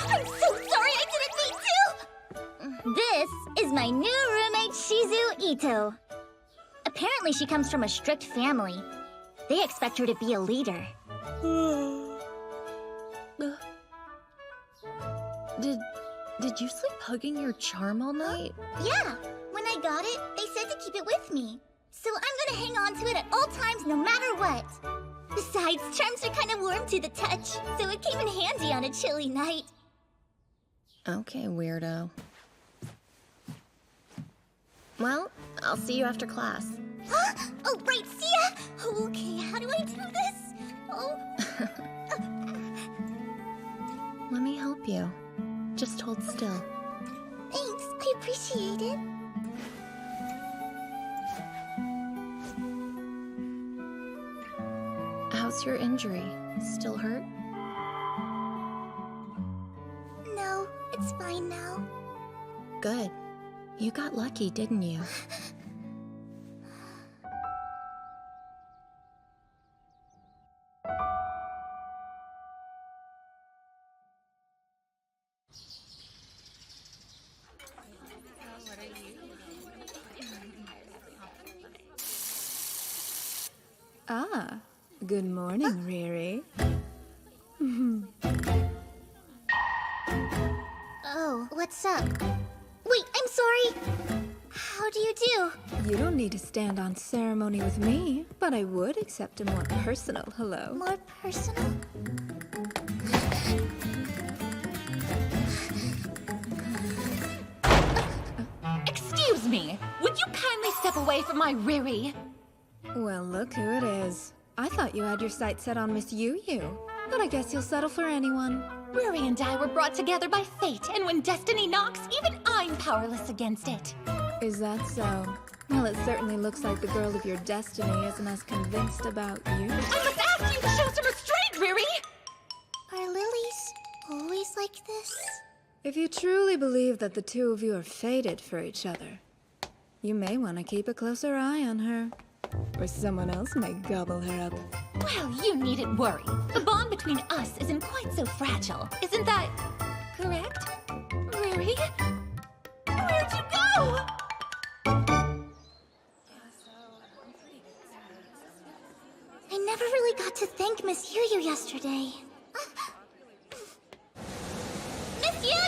I'm so sorry, I didn't mean to! This is my new roommate, Shizu Ito. Apparently she comes from a strict family. They expect her to be a leader. Did you sleep hugging your charm all night? Yeah, when I got it, they said to keep it with me. So I'm gonna hang on to it at all times, no matter what. Besides, charms are kind of warm to the touch, so it came in handy on a chilly night. Okay, weirdo. Well, I'll see you after class. Oh, right, see ya! Okay, how do I do this? Oh. Let me help you. Just hold still. Thanks, I appreciate it. How's your injury? Still hurt? No, it's fine now. Good. You got lucky, didn't you? Ah, good morning, Riri. Oh, what's up? Wait, I'm sorry. How do you do? You don't need to stand on ceremony with me, but I would accept a more personal hello. More personal? Excuse me, would you kindly step away from my Riri? Well, look who it is. I thought you had your sights set on Miss Yu, but I guess you'll settle for anyone. Riri and I were brought together by fate, and when destiny knocks, even I'm powerless against it. Is that so? Well, it certainly looks like the girl of your destiny isn't as convinced about you. I must ask you to show some restraint, Riri! Are lilies always like this? If you truly believe that the two of you are fated for each other, you may want to keep a closer eye on her. Or someone else may gobble her up. Well, you needn't worry. The bond between us isn't quite so fragile. Isn't that correct? Riri? Where'd you go? I never really got to thank Miss Yu yesterday. Miss Yu!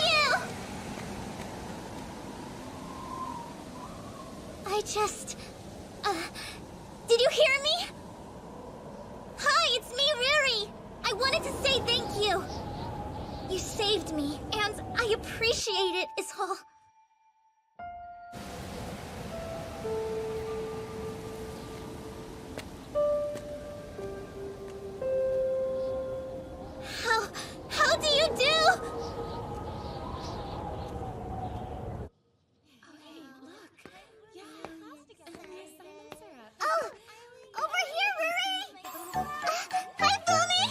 Did you hear me? Hi, it's me, Riri. I wanted to say thank you. You saved me, and I appreciate it, is all. How do you do? Oh, over here, Riri! Hi, Fumi!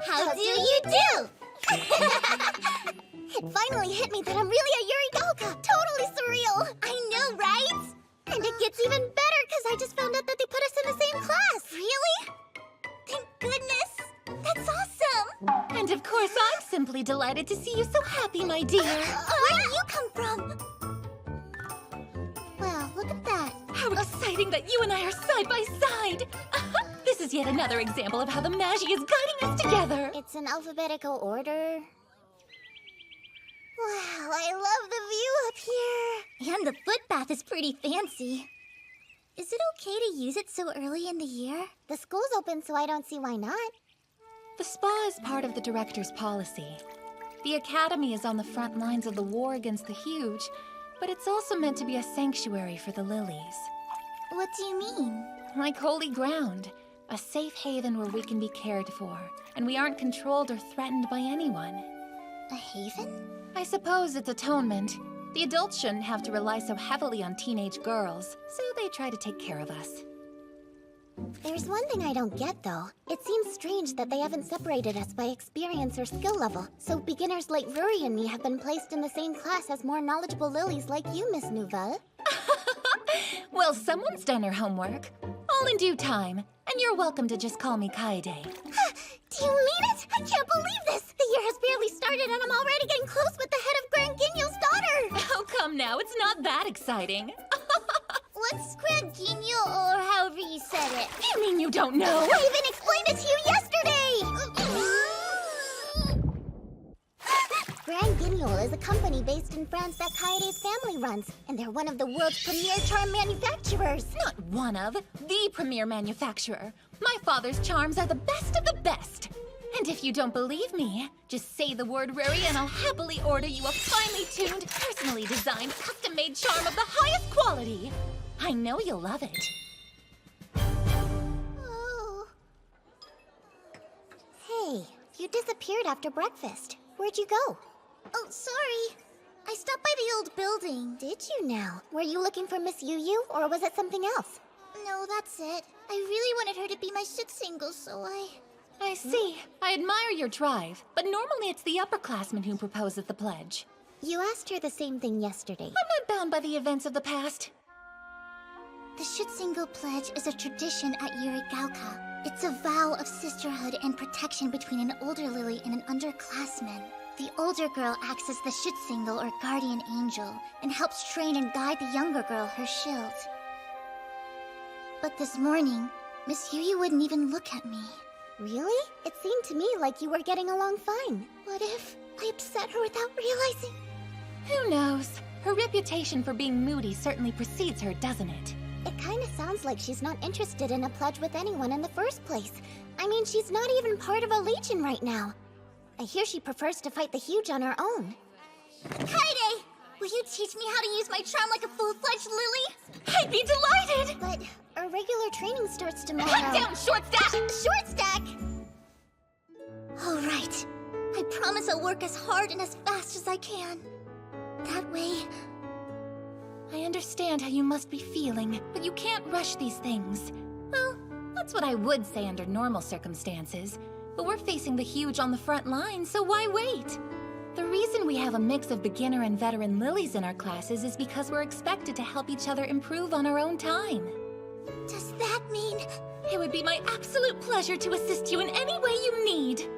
How do you do? It finally hit me that I'm really a Yurigauka. Totally surreal. I know, right? And it gets even better because I just found out that they put us in the same class. Really? Thank goodness. That's awesome. And of course, I'm simply delighted to see you so happy, my dear. Where do you come from? Well, look at that. How exciting that you and I are side by side! This is yet another example of how the Magi is guiding us together! It's in alphabetical order. Wow, I love the view up here. And the footbath is pretty fancy. Is it okay to use it so early in the year? The school's open, so I don't see why not. The spa is part of the director's policy. The academy is on the front lines of the war against the huge, but it's also meant to be a sanctuary for the Lilies. What do you mean? Like holy ground. A safe haven where we can be cared for, and we aren't controlled or threatened by anyone. A haven? I suppose it's atonement. The adults shouldn't have to rely so heavily on teenage girls, so they try to take care of us. There's one thing I don't get, though. It seems strange that they haven't separated us by experience or skill level, so beginners like Ruri and me have been placed in the same class as more knowledgeable lilies like you, Miss Nouvelle. Well, someone's done her homework. All in due time. And you're welcome to just call me Kaede. Do you mean it? I Calm now, it's not that exciting. What's Granguino, or however you said it? You mean you don't know? I even explained it to you yesterday! Grand Guignol is a company based in France that Kaede's family runs, and they're one of the world's premier charm manufacturers. Not one of, the premier manufacturer. My father's charms are the best of the best. And if you don't believe me, just say the word Ruri and I'll happily order you a finely tuned, personally designed, custom-made charm of the highest quality. I know you'll love it. Oh. Hey, you disappeared after breakfast. Where'd you go? Oh, sorry. I stopped by the old building. Did you now? Were you looking for Miss Yu, or was it something else? No, that's it. I really wanted her to be my shit single, so I see. I admire your drive, but normally it's the upperclassmen who proposes the pledge. You asked her the same thing yesterday. I'm not bound by the events of the past. The Shitsingle Pledge is a tradition at Yurigauka. It's a vow of sisterhood and protection between an older Lily and an underclassman. The older girl acts as the Shitsingle or guardian angel and helps train and guide the younger girl, her shield. But this morning, Miss Yu wouldn't even look at me. Really? It seemed to me like you were getting along fine. What if I upset her without realizing? Who knows? Her reputation for being moody certainly precedes her, doesn't it? It kinda sounds like she's not interested in a pledge with anyone in the first place. I mean, she's not even part of a legion right now. I hear she prefers to fight the huge on her own. Kaede! Will you teach me how to use my charm like a full-fledged Lily? I'd be delighted! But our regular training starts tomorrow. Cut down, Short Stack! Short Stack! All right. I promise I'll work as hard and as fast as I can. That way... I understand how you must be feeling, but you can't rush these things. Well, that's what I would say under normal circumstances. But we're facing the huge on the front line, so why wait? The reason we have a mix of beginner and veteran Lilies in our classes is because we're expected to help each other improve on our own time. Does that mean... It would be my absolute pleasure to assist you in any way you need.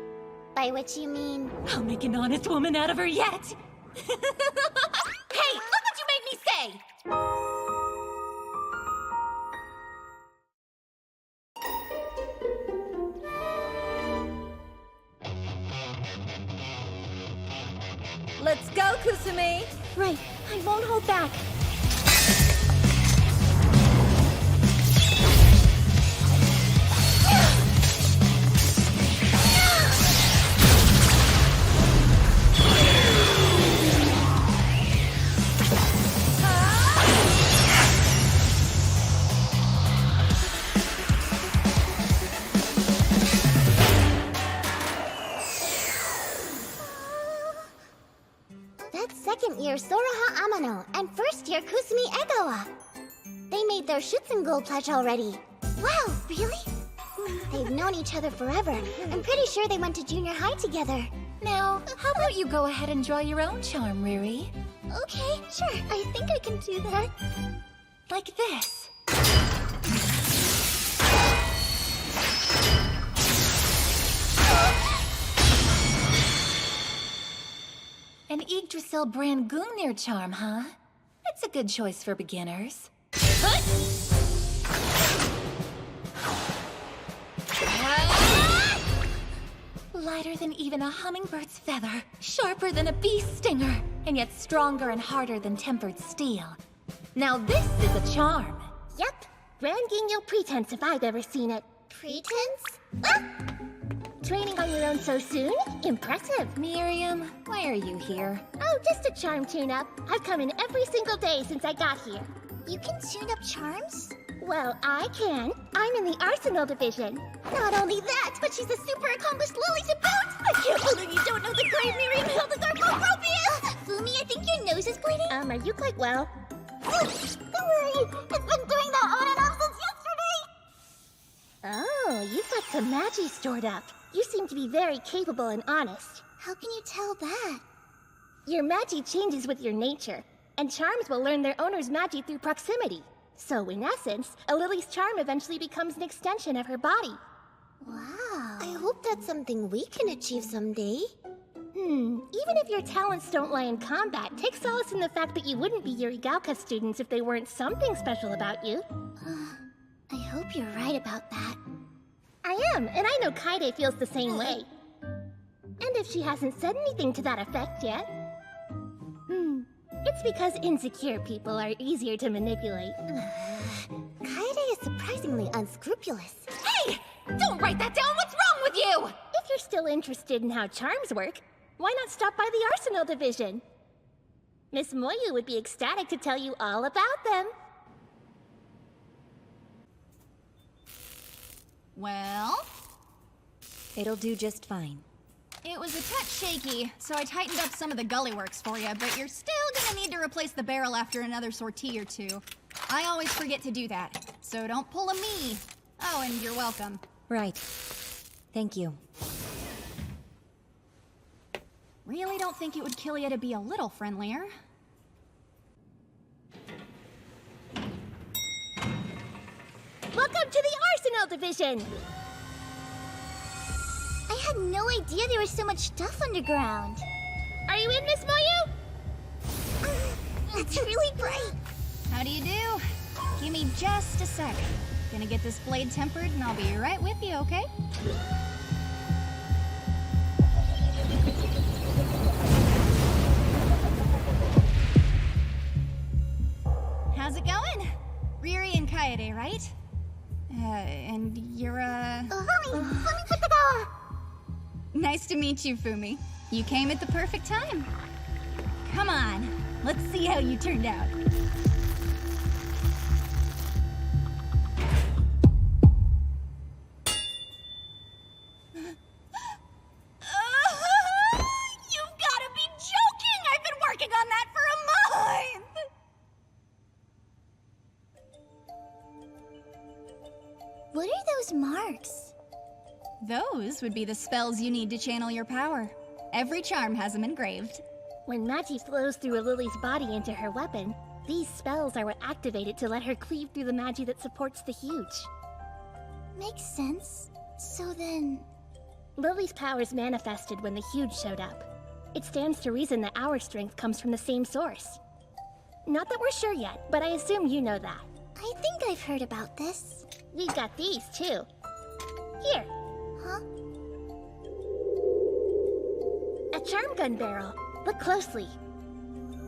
By which you mean... I'll make an honest woman out of her yet. Hey, look what you made me say! Let's go, Kusumi! Right, I won't hold back. Second year Soraha Amano and first year Kusumi Egawa. They made their Shitsingle pledge already. Wow, really? They've known each other forever. I'm pretty sure they went to junior high together. Now, how about you go ahead and draw your own charm, Riri? Okay, sure. I think I can do that. Like this. An Yggdrasil brand Gungnir charm, huh? It's a good choice for beginners. Lighter than even a hummingbird's feather, sharper than a bee's stinger, and yet stronger and harder than tempered steel. Now this is a charm. Yep, Ranginyo pretense if I've ever seen it. Pretense? Ah! Training on your own so soon? Impressive. Miriam, why are you here? Oh, just a charm tune-up. I've come in every single day since I got here. You can tune up charms? Well, I can. I'm in the Arsenal division. Not only that, but she's a super accomplished Lily to boot! I can't believe you don't know the great Miriam Hildegard Mogropius! Fumi, I think your nose is bleeding. Are you quite well? Don't worry, it's been doing that on and off since yesterday! Oh, you've got some magi stored up. You seem to be very capable and honest. How can you tell that? Your magi changes with your nature, and charms will learn their owner's magi through proximity. So, in essence, a Lily's charm eventually becomes an extension of her body. Wow. I hope that's something we can achieve someday. Even if your talents don't lie in combat, take solace in the fact that you wouldn't be Yurigauka students if they weren't something special about you. I hope you're right about that. I am, and I know Kaede feels the same way. And if she hasn't said anything to that effect yet... It's because insecure people are easier to manipulate. Kaede is surprisingly unscrupulous. Hey! Don't write that down! What's wrong with you? If you're still interested in how charms work, why not stop by the Arsenal Division? Miss Moyu would be ecstatic to tell you all about them. Well, It'll do just fine. it was a touch shaky, so I tightened up some of the gully works for you, but you're still gonna need to replace the barrel after another sortie or two. I always forget to do that, so don't pull a me. Oh, and you're welcome. Right. Thank you. Really don't think it would kill you to be a little friendlier. Welcome to the Arsenal Division! I had no idea there was so much stuff underground. Are you in, Miss Moyu? That's really bright. How do you do? Give me just a sec. Gonna get this blade tempered and I'll be right with you, okay? How's it going? Riri and Kaede, right? And you're, Let me put the... Nice to meet you, Fumi. You came at the perfect time. Come on, let's see how you turned out. You've gotta be joking! I've been working on that for a month! What are those marks? Those would be the spells you need to channel your power. Every charm has them engraved. When Magi flows through a Lily's body into her weapon, these spells are what activate it to let her cleave through the Magi that supports the huge. Makes sense. So then... Lily's powers manifested when the huge showed up. It stands to reason that our strength comes from the same source. Not that we're sure yet, but I assume you know that. I think I've heard about this. We've got these, too. Here. Huh? A charm gun barrel. Look closely.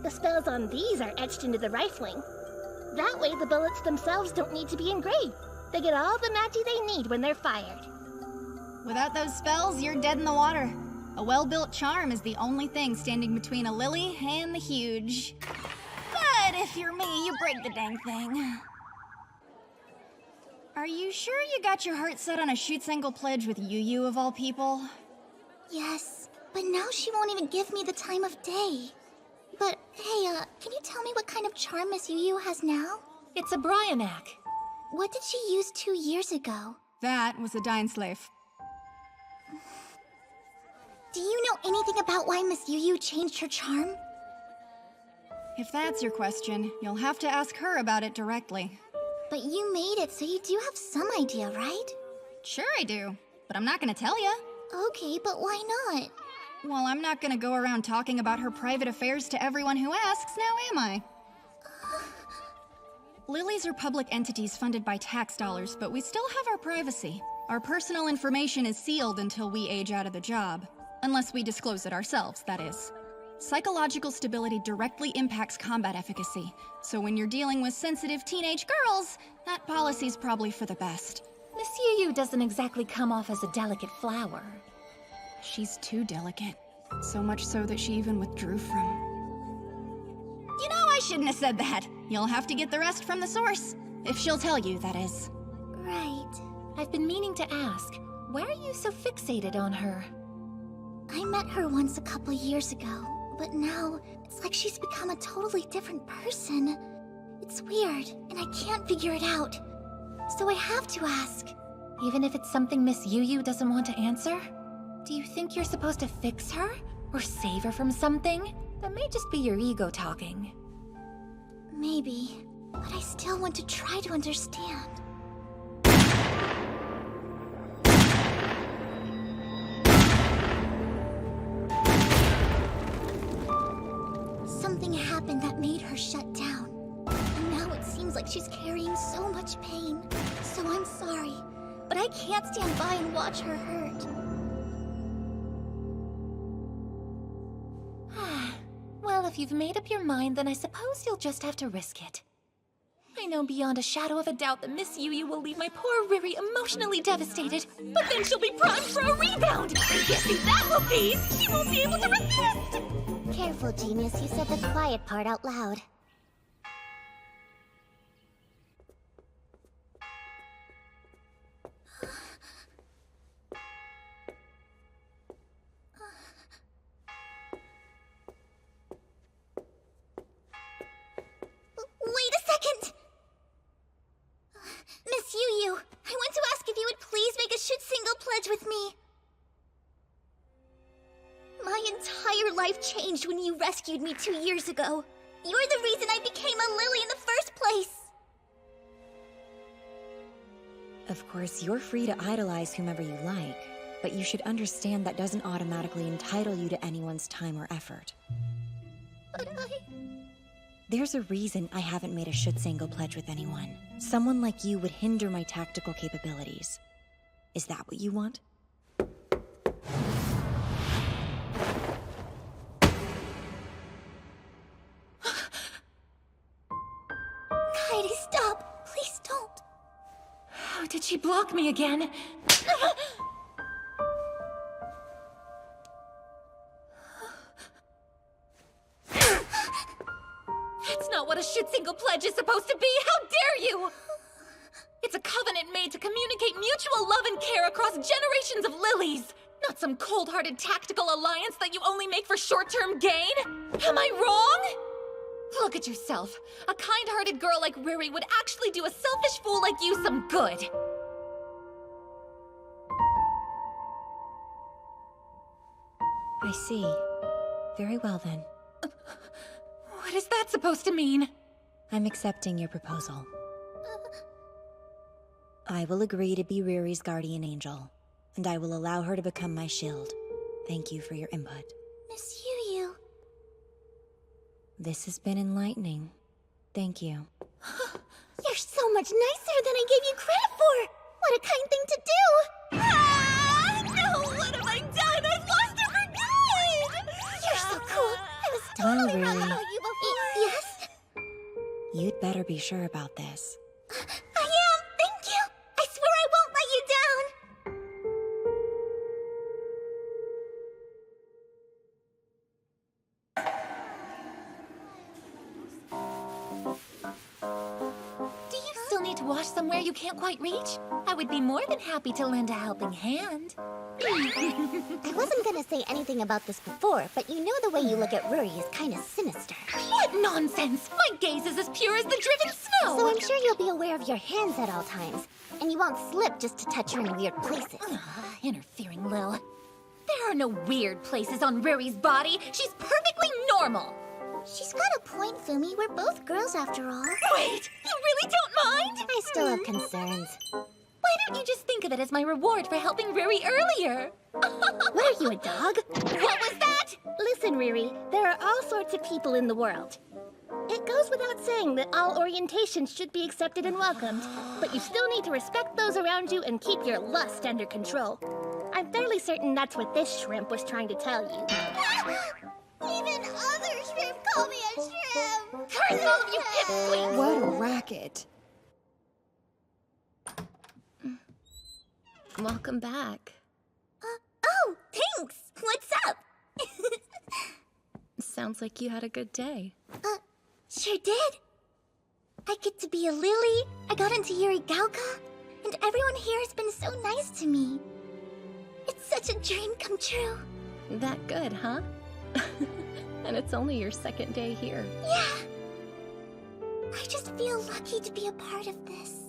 The spells on these are etched into the rifling. That way the bullets themselves don't need to be engraved. They get all the Magi they need when they're fired. Without those spells, you're dead in the water. A well-built charm is the only thing standing between a lily and the huge. But if you're me, you break the dang thing. Are you sure you got your heart set on a shoot-single pledge with Yu of all people? Yes, but now she won't even give me the time of day. But hey, can you tell me what kind of charm Miss Yu has now? It's a Bryanak. What did she use 2 years ago? That was a dying slave. Do you know anything about why Miss Yu changed her charm? If that's your question, you'll have to ask her about it directly. But you made it, so you do have some idea, right? Sure I do, but I'm not gonna tell ya. Okay, but why not? Well, I'm not gonna go around talking about her private affairs to everyone who asks, now am I? Lilies are public entities funded by tax dollars, but we still have our privacy. Our personal information is sealed until we age out of the job. Unless we disclose it ourselves, that is. Psychological stability directly impacts combat efficacy, so when you're dealing with sensitive teenage girls, that policy's probably for the best. Miss Yu doesn't exactly come off as a delicate flower. She's too delicate. So much so that she even withdrew from... You know, I shouldn't have said that. You'll have to get the rest from the source. If she'll tell you, that is. Right. I've been meaning to ask, why are you so fixated on her? I met her once a couple years ago, but now it's like she's become a totally different person. It's weird, and I can't figure it out. So I have to ask. Even if it's something Miss Yu doesn't want to answer? Do you think you're supposed to fix her? Or save her from something? That may just be your ego talking. Maybe, but I still want to try to understand. something happened that made her shut down. And now it seems like she's carrying so much pain. So I'm sorry, but I can't stand by and watch her hurt. Well, if you've made up your mind, then I suppose you'll just have to risk it. I know beyond a shadow of a doubt that Miss Yu will leave my poor Riri emotionally devastated, but then she'll be primed for a rebound! Guessing that will be, she won't be able to resist! Careful, genius, you said the quiet part out loud. Wait a second! Miss Yu, I want to ask if you would please make a shoot single pledge with me. My entire life changed when you rescued me 2 years ago. You're the reason I became a Lily in the first place. Of course, you're free to idolize whomever you like, but you should understand that doesn't automatically entitle you to anyone's time or effort. But There's a reason I haven't made a Schutzengo pledge with anyone. Someone like you would hinder my tactical capabilities. Is that what you want? Heidi, stop! Please don't! How did she block me again? That's not what a Schutzengo pledge is supposed to be! How dare you! It's a covenant made to communicate mutual love and care across generations of Lilies! Not some cold-hearted tactical alliance that you only make for short-term gain! Am I wrong? Look at yourself. A kind-hearted girl like Riri would actually do a selfish fool like you some good. I see. Very well then. What is that supposed to mean? I'm accepting your proposal. I will agree to be Riri's guardian angel, and I will allow her to become my shield. Thank you for your input. Miss Yu. This has been enlightening. Thank you. You're so much nicer than I gave you credit for! What a kind thing to do! Ah! No, what have I done? I've lost her for good! You're so cool! I was totally wrong Riri. about you before! Yes? You'd better be sure about this. I am! Thank you! I swear I won't let you down! Do you still need to wash somewhere you can't quite reach? I would be more than happy to lend a helping hand. I wasn't gonna say anything about this before, but you know the way you look at Ruri is kind of sinister. What nonsense! My gaze is as pure as the driven snow! So I'm sure you'll be aware of your hands at all times, and you won't slip just to touch her in weird places. Interfering Lil. There are no weird places on Riri's body. She's perfectly normal. She's got a point, Fumi. We're both girls after all. Wait, you really don't mind? I still have concerns. Why don't you just think of it as my reward for helping Riri earlier? What are you, a dog? What was that? Listen, Riri, there are all sorts of people in the world. It goes without saying that all orientations should be accepted and welcomed, but you still need to respect those around you and keep your lust under control. I'm fairly certain that's what this shrimp was trying to tell you. Even other shrimp call me a shrimp. Curse all of you pipsqueaks! What a racket. Welcome back. Oh, thanks. What's up? Sounds like you had a good day. Sure did. I get to be a Lily, I got into Yurigauka, and everyone here has been so nice to me. It's such a dream come true. That good, huh? And it's only your second day here. Yeah. I just feel lucky to be a part of this.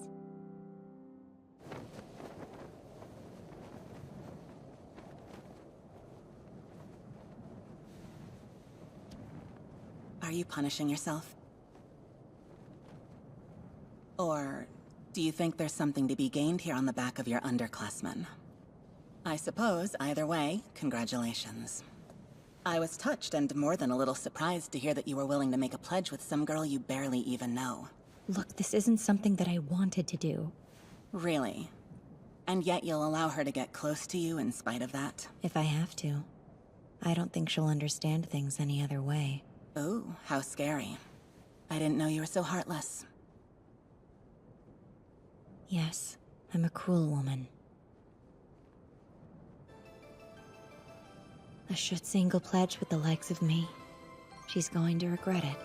Are you punishing yourself? Or do you think there's something to be gained here on the back of your underclassmen? I suppose, either way, congratulations. I was touched and more than a little surprised to hear that you were willing to make a pledge with some girl you barely even know. Look, this isn't something that I wanted to do. Really? And yet you'll allow her to get close to you in spite of that? If I have to. I don't think she'll understand things any other way. Ooh, how scary. I didn't know you were so heartless. Yes, I'm a cruel woman. A Schutzengel pledge with the likes of me. She's going to regret it.